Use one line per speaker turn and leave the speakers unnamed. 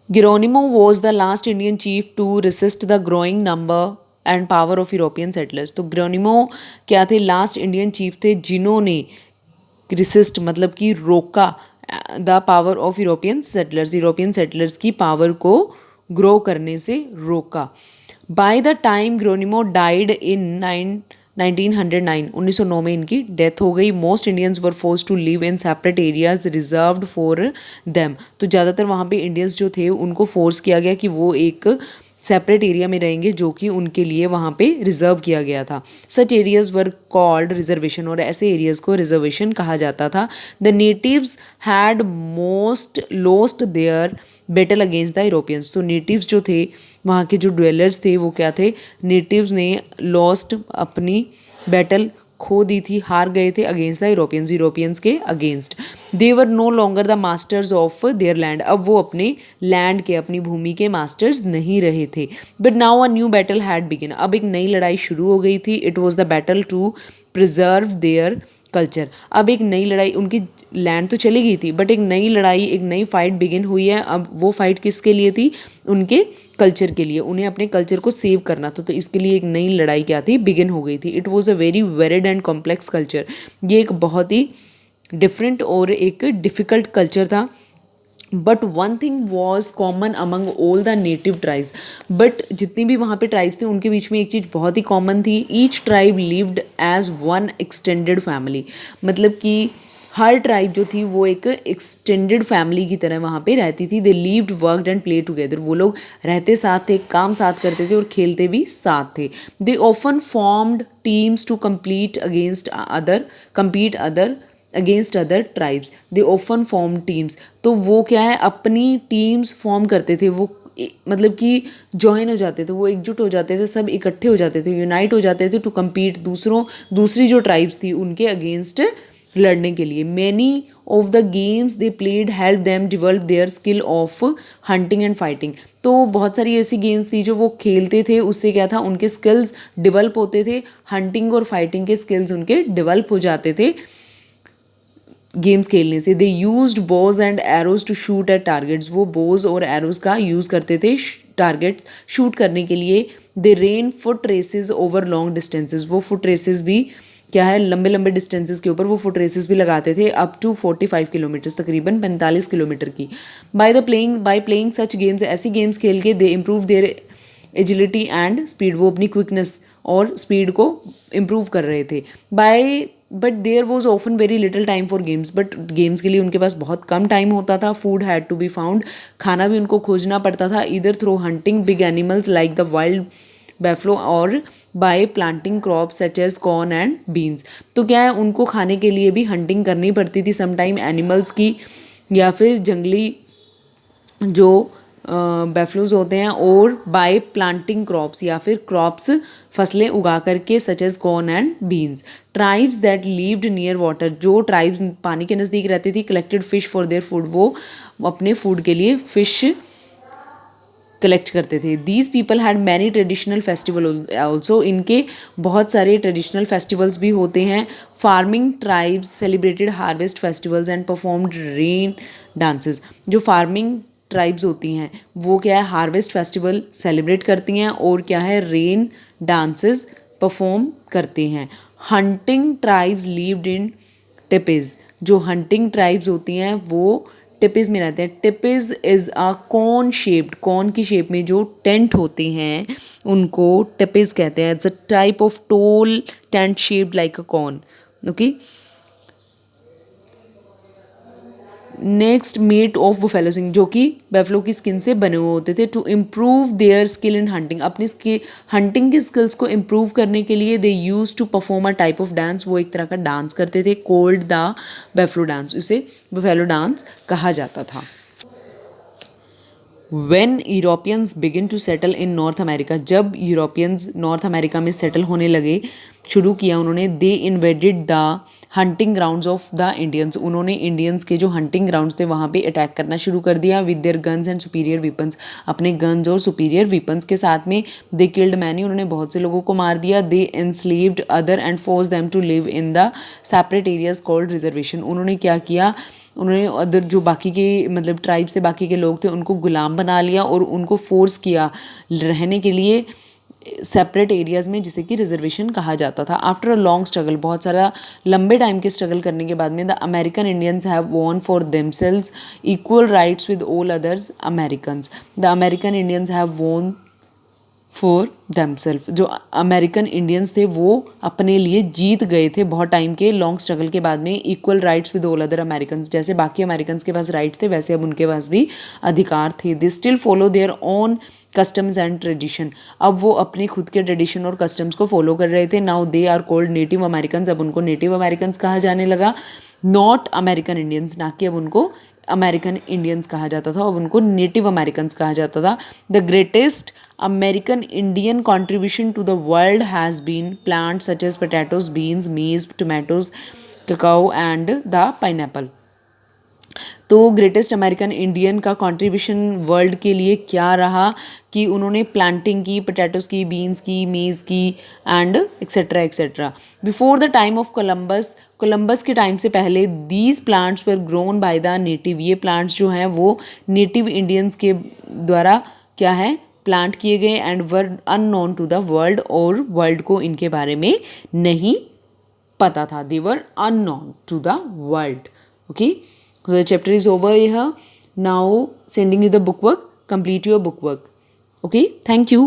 Geronimo was the last Indian chief to resist the growing number and power of European settlers. तो ग्रोनिमो क्या थे? Last Indian chief थे जिन्होंने resist मतलब कि रोका the power of European settlers की पावर को ग्रो करने से रोका। By the time Geronimo died in 1909 में इनकी डेथ हो गई। Most Indians were force to live in separate areas reserved for them. तो ज़्यादातर वहाँ पे इंडियंस जो थे उनको फोर्स किया गया कि वो एक सेपरेट एरिया में रहेंगे जो कि उनके लिए वहाँ पे रिजर्व किया गया था। Such areas were called reservation, और ऐसे एरियाज को रिजर्वेशन कहा जाता था। The natives had most lost their battle against the Europeans. तो नेटिव्स जो थे, वहाँ के जो ड्वेलर्स थे, वो क्या थे? नेटिव्स ने लॉस्ट अपनी बैटल खो दी थी, हार गए थे अगेंस्ट द यूरोपियंस के against. They were no longer the masters of their land. अब वो अपने लैंड के, अपनी भूमि के मास्टर्स नहीं रहे थे। But now a new battle had begin. अब एक नई लड़ाई शुरू हो गई थी। It was the battle to preserve their culture. अब एक नई लड़ाई, उनकी लैंड तो चली गई थी बट एक नई लड़ाई, एक नई फाइट बिगिन हुई है। अब वो फाइट किसके लिए थी? उनके कल्चर के लिए। उन्हें अपने कल्चर को सेव करना था, तो इसके लिए एक नई लड़ाई क्या थी? बिगिन हो गई थी। It was a very varied and complex culture. ये एक बहुत ही डिफरेंट और एक डिफ़िकल्ट कल्चर था। But one thing was common among all the native tribes. But जितनी भी वहाँ पे ट्राइब्स थे उनके बीच में एक चीज़ बहुत ही कॉमन थी। Each tribe lived as one extended family. मतलब कि हर ट्राइब जो थी वो एक एक्सटेंडेड फैमिली की तरह वहाँ पे रहती थी। They lived worked and play together. वो लोग रहते साथ थे, काम साथ करते थे और खेलते भी साथ थे। They often formed teams to compete other against other tribes. They often form teams. तो वो क्या है? अपनी टीम्स फॉर्म करते थे। वो मतलब कि ज्वाइन हो जाते थे, वो एकजुट हो जाते थे, सब इकट्ठे हो जाते थे, यूनाइट हो जाते थे टू कम्पीट दूसरी जो ट्राइब्स थी उनके अगेंस्ट लड़ने के लिए। Many of the games they played help them develop their skill of hunting and fighting. तो बहुत सारी ऐसी गेम्स थी जो वो खेलते थे, उससे क्या था? उनके स्किल्स डिवेल्प होते थे। हंटिंग और फाइटिंग के स्किल्स उनके डिवेल्प हो जाते थे गेम्स खेलने से। They used bows and arrows to shoot at targets. वो बोज और एरोज का यूज़ करते थे टारगेट्स शूट करने के लिए। They ran foot races over long distances. वो फुट रेसेस भी क्या है? लंबे लंबे डिस्टेंसेस के ऊपर वो फुट रेसेस भी लगाते थे, अप टू 45 किलोमीटर्स, तकरीबन 45 किलोमीटर की। बाय प्लेइंग सच गेम्स, ऐसी गेम्स खेल के दे improve their agility and speed. वो अपनी क्विकनेस और स्पीड को इम्प्रूव कर रहे थे। But there was often very little time for games. But games के लिए उनके पास बहुत कम टाइम होता था। Food had to be found. खाना भी उनको खोजना पड़ता था, either through hunting big animals like the wild buffalo और by planting crops such as corn and beans. तो क्या है? उनको खाने के लिए भी हंटिंग करनी पड़ती थी समटाइम एनिमल्स की, या फिर जंगली जो बैफ्लूज होते हैं, और बाय प्लांटिंग क्रॉप्स, या फिर क्रॉप्स फसलें उगा करके such as corn and beans. Tribes that lived near water. जो ट्राइब्स पानी के नज़दीक रहती थी, collected fish for their food. वो अपने फूड के लिए फिश कलेक्ट करते थे। These people had many traditional festival also. इनके बहुत सारे ट्रेडिशनल फेस्टिवल्स भी होते हैं। Farming tribes celebrated harvest festivals and performed rain dances. जो फार्मिंग ट्राइब्स होती हैं वो क्या है? हार्वेस्ट फेस्टिवल सेलिब्रेट करती हैं और क्या है? रेन डांसेस परफॉर्म करते हैं। Hunting tribes lived in tepees. जो हंटिंग ट्राइब्स होती हैं वो टिपेज में रहते हैं। Tepees is a cone shaped, cone की शेप में जो टेंट होते हैं उनको टिपेज कहते हैं। It's a type of tall tent shaped like a cone. Okay. Next made of buffalo सिंग, जो कि बेफलो की स्किन से बने हुए होते थे। To improve their skill in hunting. अपनी हंटिंग की स्किल्स को इम्प्रूव करने के लिए they use to perform a type of dance. वो एक तरह का डांस करते थे, कोल्ड द बेफलो डांस। इसे बुफेलो डांस कहा जाता था। When Europeans begin to settle in North America. जब यूरोपियंस नॉर्थ अमेरिका में सेटल होने लगे, शुरू किया उन्होंने, they invaded the hunting grounds of the Indians, उन्होंने इंडियंस के जो हंटिंग ग्राउंड्स थे वहाँ पे अटैक करना शुरू कर दिया with their guns and superior weapons, अपने गन्स और सुपीरियर वीपन्स के साथ में। दे किल्ड मैनी, उन्होंने बहुत से लोगों को मार दिया। They enslaved other and force them to live in the separate areas called reservation, उन्होंने क्या किया, उन्होंने अदर जो बाकी के मतलब ट्राइब्स थे, बाकी के लोग थे, उनको गुलाम बना लिया और उनको फोर्स किया रहने के लिए सेपरेट एरियाज़ में, जिसे कि रिजर्वेशन कहा जाता था। आफ्टर अ लॉन्ग स्ट्रगल, बहुत सारा लंबे टाइम के स्ट्रगल करने के बाद में, the American Indians have won for themselves equal rights with all others Americans, the American Indians have won for themself, जो अमेरिकन इंडियंस थे वो अपने लिए जीत गए थे बहुत टाइम के लॉन्ग स्ट्रगल के बाद में, equal rights with all other Americans, जैसे बाकी अमेरिकन्स के पास राइट्स थे वैसे अब उनके पास भी अधिकार थे। They still follow their own customs and tradition, अब वो अपने खुद के ट्रेडिशन और कस्टम्स को फॉलो कर रहे थे। Now they are called native Americans, अब उनको नेटिव अमेरिकन्स कहा जाने लगा, नॉट अमेरिकन इंडियंस, ना कि अब उनको अमेरिकन इंडियंस कहा जाता था, अब उनको नेटिव अमेरिकन्स कहा जाता था। The greatest American Indian contribution to the world has been plant such as potatoes, beans, maize, tomatoes, cacao and the pineapple. तो ग्रेटेस्ट अमेरिकन इंडियन का कंट्रीब्यूशन वर्ल्ड के लिए क्या रहा कि उन्होंने प्लांटिंग की, पोटैटोज़ की, बीन्स की, मेज़ की and etcetera etcetera. Before the time of Columbus, Columbus के टाइम से पहले these plants were grown by the native, ये प्लांट्स जो हैं वो नेटिव इंडियंस के द्वारा क्या है प्लांट किए गए and were unknown to the world, और वर्ल्ड को इनके बारे में नहीं पता था, they were unknown to the world. Okay, so the chapter is over here. Now sending you the book work. Complete your book work. Okay, thank you.